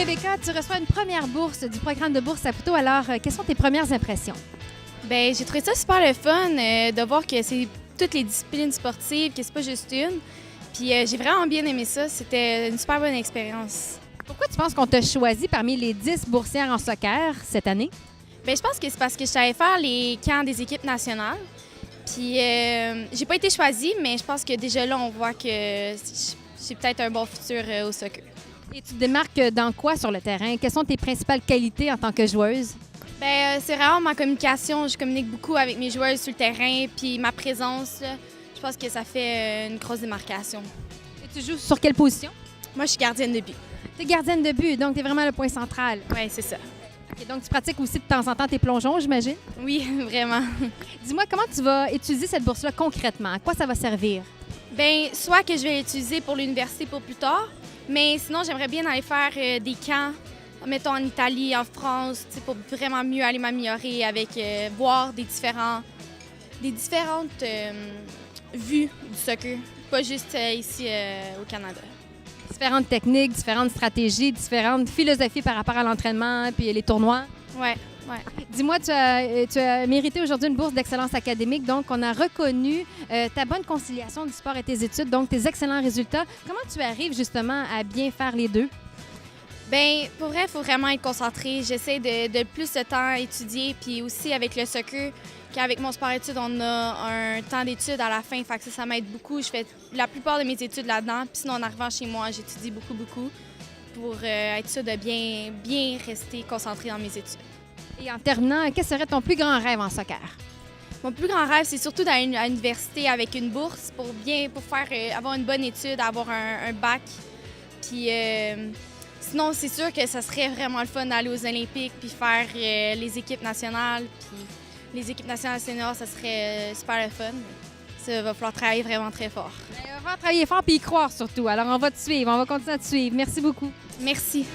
Rebecca, tu reçois une première bourse du programme de bourse Saputo. Alors, quelles sont tes premières impressions? Bien, j'ai trouvé ça super le fun de voir que c'est toutes les disciplines sportives, que c'est pas juste une. Puis j'ai vraiment bien aimé ça. C'était une super bonne expérience. Pourquoi tu penses qu'on t'a choisi parmi les 10 boursières en soccer cette année? Bien, je pense que c'est parce que je savais faire les camps des équipes nationales. Puis j'ai pas été choisie, mais je pense que déjà là, on voit que j'ai peut-être un bon futur au soccer. Et tu te démarques dans quoi sur le terrain? Quelles sont tes principales qualités en tant que joueuse? Bien, c'est vraiment ma communication. Je communique beaucoup avec mes joueuses sur le terrain, puis ma présence, là, je pense que ça fait une grosse démarcation. Et tu joues sur quelle position? Moi, je suis gardienne de but. Tu es gardienne de but, donc tu es vraiment le point central. Oui, c'est ça. OK, donc tu pratiques aussi de temps en temps tes plongeons, j'imagine? Oui, vraiment. Dis-moi, comment tu vas utiliser cette bourse-là concrètement? À quoi ça va servir? Bien, soit que je vais l'utiliser pour l'université pour plus tard, mais sinon, j'aimerais bien aller faire des camps, mettons en Italie, en France, pour vraiment mieux aller m'améliorer avec voir des différentes vues du soccer, pas juste ici au Canada. Différentes techniques, différentes stratégies, différentes philosophies par rapport à l'entraînement puis les tournois. Ouais. Dis-moi, tu as mérité aujourd'hui une bourse d'excellence académique, donc on a reconnu ta bonne conciliation du sport et tes études, donc tes excellents résultats. Comment tu arrives justement à bien faire les deux? Bien, pour vrai, il faut vraiment être concentré. J'essaie de plus de temps à étudier, puis aussi avec le soccer, qu'avec mon sport-études, on a un temps d'études à la fin, fait que ça m'aide beaucoup. Je fais la plupart de mes études là-dedans, puis sinon, en arrivant chez moi, j'étudie beaucoup pour être sûr de bien rester concentré dans mes études. Et en terminant, quel serait ton plus grand rêve en soccer? Mon plus grand rêve, c'est surtout d'aller à l'université avec une bourse pour faire avoir une bonne étude, avoir un bac. Puis sinon, c'est sûr que ça serait vraiment le fun d'aller aux Olympiques puis faire les équipes nationales. Puis les équipes nationales seniors, ça serait super le fun. Ça va falloir travailler vraiment très fort. On va falloir travailler fort puis y croire surtout. Alors, on va te suivre, on va continuer à te suivre. Merci beaucoup. Merci.